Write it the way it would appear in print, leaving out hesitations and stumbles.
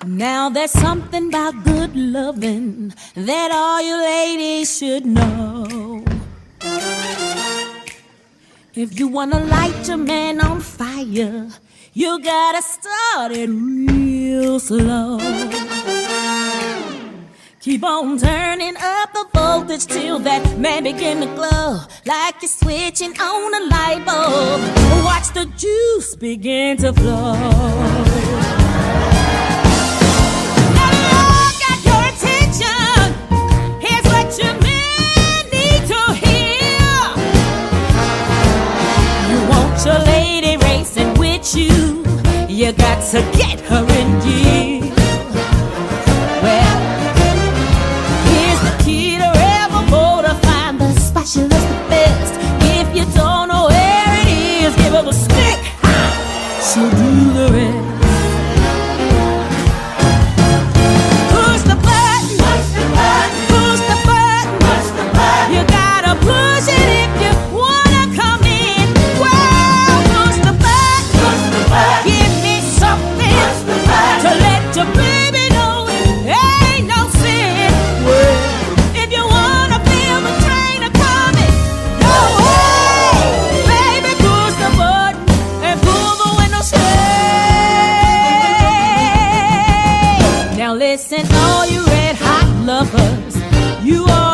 Now there's something about good loving that all you ladies should know. If you wanna light your man on fire, you gotta start it real slow. Keep on turning up the voltage till that man begin to glow, like you're switching on a light bulb. Watch the juice begin to flow. Your lady racing with you, you got to get her in gear. Well, here's the key to rebel mode to find the specialist the best. If you don't know where it is, give her the stick, she'll do the rest. Push the button, push the button, push the button, push the button. You gotta push it if you wanna come in. Give me something to let your baby know it ain't no sin. Well, if you wanna feel the train a-coming, no way, baby, push the button and pull the window shade. Now listen, all you red hot lovers, you are